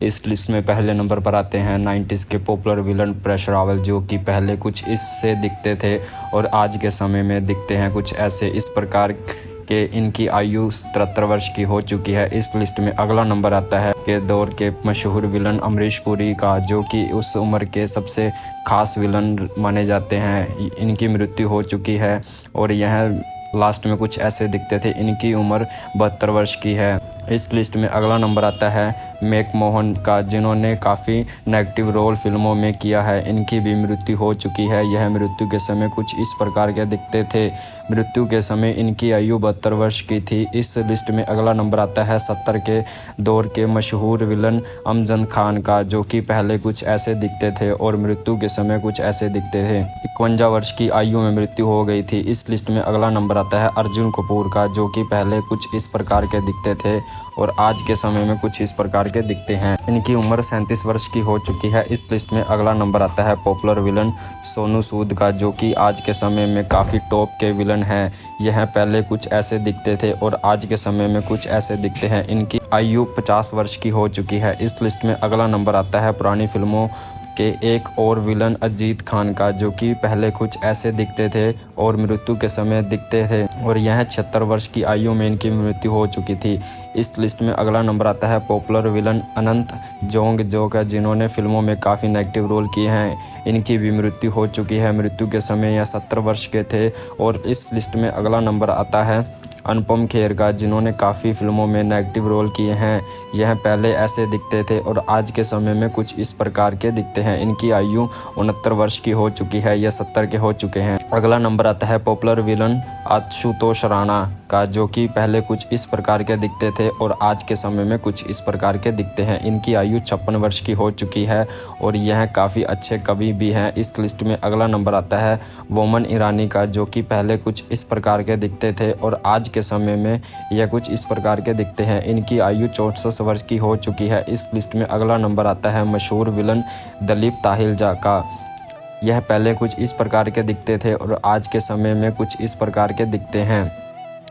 इस लिस्ट में पहले नंबर पर आते हैं 90s के पॉपुलर विलन परेश रावल, जो कि पहले कुछ इससे दिखते थे और आज के समय में दिखते हैं कुछ ऐसे। इस प्रकार के इनकी आयु 73 वर्ष की हो चुकी है। इस लिस्ट में अगला नंबर आता है के दौर के मशहूर विलन अमरीश पुरी का, जो कि उस उम्र के सबसे खास विलन माने जाते हैं। इनकी मृत्यु हो चुकी है और यह लास्ट में कुछ ऐसे दिखते थे। इनकी उम्र 72 वर्ष की है। इस लिस्ट में अगला नंबर आता है मैक मोहन का, जिन्होंने काफ़ी नेगेटिव रोल फिल्मों में किया है। इनकी भी मृत्यु हो चुकी है। यह मृत्यु के समय कुछ इस प्रकार के दिखते थे। मृत्यु के समय इनकी आयु 72 वर्ष की थी। इस लिस्ट में अगला नंबर आता है 70 के दौर के मशहूर विलन अमजद खान का, जो कि पहले कुछ ऐसे दिखते थे और मृत्यु के समय कुछ ऐसे दिखते थे। 51 वर्ष की आयु में मृत्यु हो गई थी। इस लिस्ट में अगला नंबर आता है अर्जुन कपूर का, जो कि पहले कुछ इस प्रकार के दिखते थे और आज के समय में कुछ इस प्रकार के दिखते हैं। इनकी उम्र 37 वर्ष की हो चुकी है। इस लिस्ट में अगला नंबर आता है पॉपुलर विलन सोनू सूद का, जो कि आज के समय में काफ़ी टॉप के विलन हैं। यह पहले कुछ ऐसे दिखते थे और आज के समय में कुछ ऐसे दिखते हैं। इनकी आयु 50 वर्ष की हो चुकी है। इस लिस्ट में अगला नंबर आता है पुरानी फिल्मों के एक और विलन अजीत खान का, जो कि पहले कुछ ऐसे दिखते थे और मृत्यु के समय दिखते थे और यह 76 वर्ष की आयु में इनकी मृत्यु हो चुकी थी। इस लिस्ट में अगला नंबर आता है पॉपुलर विलन अनंत जोंग का, जिन्होंने फिल्मों में काफ़ी नेगेटिव रोल किए हैं। इनकी भी मृत्यु हो चुकी है। मृत्यु के समय यह 70 वर्ष के थे। और इस लिस्ट में अगला नंबर आता है अनुपम खेर का, जिन्होंने काफ़ी फिल्मों में नेगेटिव रोल किए हैं। यह पहले ऐसे दिखते थे और आज के समय में कुछ इस प्रकार के दिखते हैं। इनकी आयु 69 वर्ष की हो चुकी है। यह 70 के हो चुके हैं। अगला नंबर आता है पॉपुलर विलन आशुतोष राणा का, जो कि पहले कुछ इस प्रकार के दिखते थे और आज के समय में कुछ इस प्रकार के दिखते हैं। इनकी आयु 56 वर्ष की हो चुकी है और यह काफ़ी अच्छे कवि भी हैं। इस लिस्ट में अगला नंबर आता है बोमन ईरानी का, जो कि पहले कुछ इस प्रकार के दिखते थे और आज के समय में यह कुछ इस प्रकार के दिखते हैं। इनकी आयु 64 वर्ष की हो चुकी है। इस लिस्ट में अगला नंबर आता है मशहूर विलन दिलीप ताहिलजा का। यह पहले कुछ इस प्रकार के दिखते थे और आज के समय में कुछ इस प्रकार के दिखते हैं।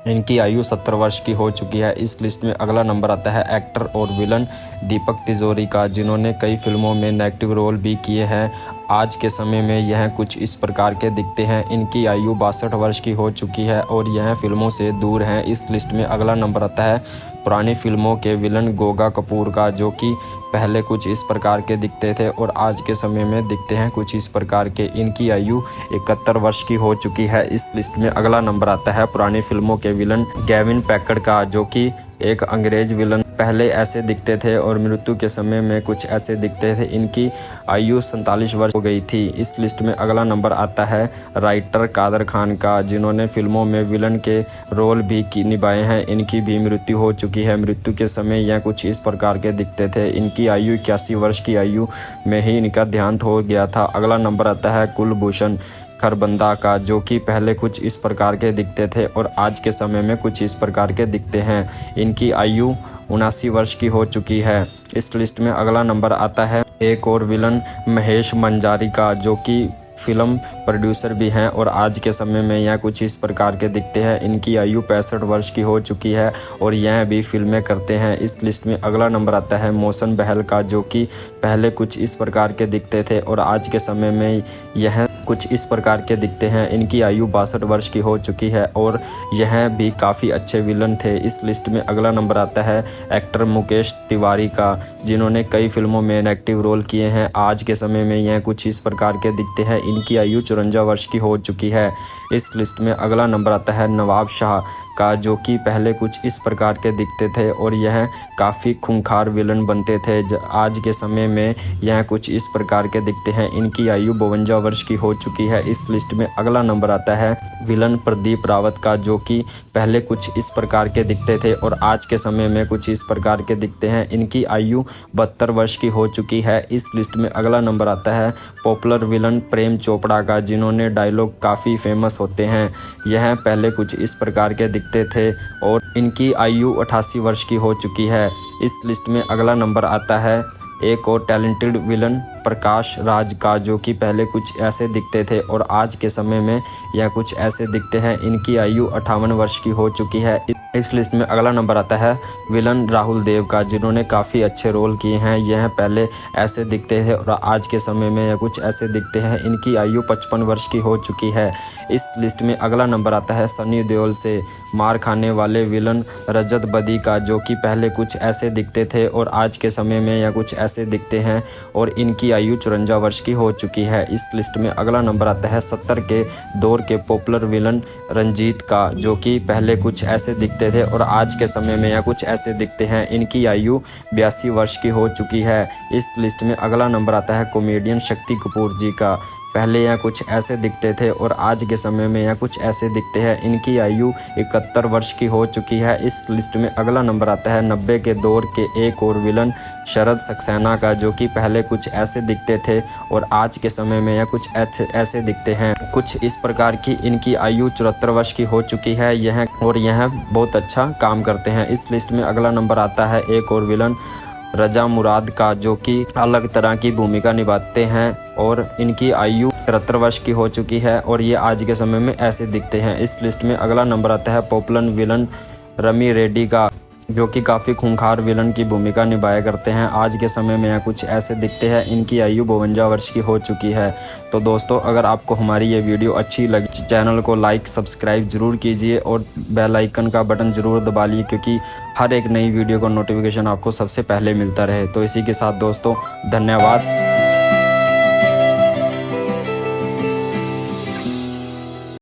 इनकी आयु 70 वर्ष की हो चुकी है। इस लिस्ट में अगला नंबर आता है एक्टर और विलन दीपक तिजोरी का, जिन्होंने कई फिल्मों में नेगेटिव रोल भी किए हैं। आज के समय में यह कुछ इस प्रकार के दिखते हैं। इनकी आयु 62 वर्ष की हो चुकी है और यह फिल्मों से दूर हैं। इस लिस्ट में अगला नंबर आता है पुरानी फिल्मों के विलन गोगा कपूर का, जो कि पहले कुछ इस प्रकार के दिखते थे और आज के समय में दिखते हैं कुछ इस प्रकार के। इनकी आयु 71 वर्ष की हो चुकी है। इस लिस्ट में अगला नंबर आता है पुरानी फिल्मों के विलन गेविन पैकर्ड का, जो कि एक अंग्रेज विलन पहले ऐसे दिखते थे और मृत्यु के समय में कुछ ऐसे दिखते थे। इनकी आयु 47 वर्ष हो गई थी। इस लिस्ट में अगला नंबर आता है राइटर कादर खान का, जिन्होंने फिल्मों में विलन के रोल भी निभाए हैं। इनकी भी मृत्यु हो चुकी है। मृत्यु के समय यह कुछ इस प्रकार के दिखते थे। इनकी आयु 81 वर्ष की आयु में ही इनका देहांत हो गया था। अगला नंबर आता है कुलभूषण खरबंदा का, जो कि पहले कुछ इस प्रकार के दिखते थे और आज के समय में कुछ इस प्रकार के दिखते हैं। इनकी आयु 79 वर्ष की हो चुकी है। इस लिस्ट में अगला नंबर आता है एक और विलन महेश मंजारी का, जो कि फिल्म प्रोड्यूसर भी हैं और आज के समय में यह कुछ इस प्रकार के दिखते हैं। इनकी आयु 65 वर्ष की हो चुकी है और यह भी फिल्में करते हैं। इस लिस्ट में अगला नंबर आता है मौसन बहल का, जो कि पहले कुछ इस प्रकार के दिखते थे और आज के समय में यह कुछ इस प्रकार के दिखते हैं। इनकी आयु 62 वर्ष की हो चुकी है और यह भी काफ़ी अच्छे विलन थे। इस लिस्ट में अगला नंबर आता है एक्टर मुकेश तिवारी का, जिन्होंने कई फिल्मों में नेगेटिव रोल किए हैं। आज के समय में यह कुछ इस प्रकार के दिखते हैं। इनकी आयु 54 वर्ष की हो चुकी है। इस लिस्ट में अगला नंबर आता है नवाब शाह का, जो कि पहले कुछ इस प्रकार के दिखते थे और यह काफ़ी खूंखार विलन बनते थे। आज के समय में यह कुछ इस प्रकार के दिखते हैं। इनकी आयु 52 वर्ष की हो चुकी है। इस लिस्ट में अगला नंबर आता है विलन प्रदीप रावत का, जो कि पहले कुछ इस प्रकार के दिखते थे और आज के समय में कुछ इस प्रकार के दिखते हैं। इनकी आयु 72 वर्ष की हो चुकी है। इस लिस्ट में अगला नंबर आता है पॉपुलर विलन प्रेम चोपड़ा का, जिन्होंने डायलॉग काफ़ी फेमस होते हैं। यह पहले कुछ इस प्रकार के दिखते थे और इनकी आयु 88 वर्ष की हो चुकी है। इस लिस्ट में अगला नंबर आता है एक और टैलेंटेड विलन प्रकाश राज का, जो कि पहले कुछ ऐसे दिखते थे और आज के समय में यह कुछ ऐसे दिखते हैं। इनकी आयु 58 वर्ष की हो चुकी है। इस लिस्ट में अगला नंबर आता है विलन राहुल देव का, जिन्होंने काफ़ी अच्छे रोल किए हैं। यह पहले ऐसे दिखते थे और आज के समय में यह कुछ ऐसे दिखते हैं। इनकी आयु 55 वर्ष की हो चुकी है। इस लिस्ट में अगला नंबर आता है सनी देओल से मार खाने वाले विलन रजत बदी का, जो कि पहले कुछ ऐसे दिखते थे और आज के समय में यह कुछ ऐसे दिखते हैं और इनकी आयु 54 वर्ष की हो चुकी है। इस लिस्ट में अगला नंबर आता है 70 के दौर के पॉपुलर विलन रंजीत का, जो कि पहले कुछ ऐसे दिखते थे और आज के समय में यह कुछ ऐसे दिखते हैं। इनकी आयु 82 वर्ष की हो चुकी है। इस लिस्ट में अगला नंबर आता है कॉमेडियन शक्ति कपूर जी का। पहले यह कुछ ऐसे दिखते थे और आज के समय में यह कुछ ऐसे दिखते हैं। इनकी आयु 71 वर्ष की हो चुकी है। इस लिस्ट में अगला नंबर आता है 90 के दौर के एक और विलन शरद सक्सेना का, जो कि पहले कुछ ऐसे दिखते थे और आज के समय में यह कुछ ऐसे दिखते हैं। कुछ इस प्रकार की इनकी आयु 74 वर्ष की हो चुकी है यह बहुत अच्छा काम करते हैं। इस लिस्ट में अगला नंबर आता है एक और विलन रजा मुराद का, जो कि अलग तरह की भूमिका निभाते हैं और इनकी आयु 73 वर्ष की हो चुकी है और ये आज के समय में ऐसे दिखते हैं। इस लिस्ट में अगला नंबर आता है पॉपुलर विलन रमी रेड्डी का, जो कि काफ़ी खूंखार विलन की भूमिका निभाया करते हैं। आज के समय में यह कुछ ऐसे दिखते हैं। इनकी आयु 52 वर्ष की हो चुकी है। तो दोस्तों, अगर आपको हमारी ये वीडियो अच्छी लगी, चैनल को लाइक सब्सक्राइब जरूर कीजिए और बेल आइकन का बटन जरूर दबा लीजिए, क्योंकि हर एक नई वीडियो का नोटिफिकेशन आपको सबसे पहले मिलता रहे। तो इसी के साथ दोस्तों, धन्यवाद।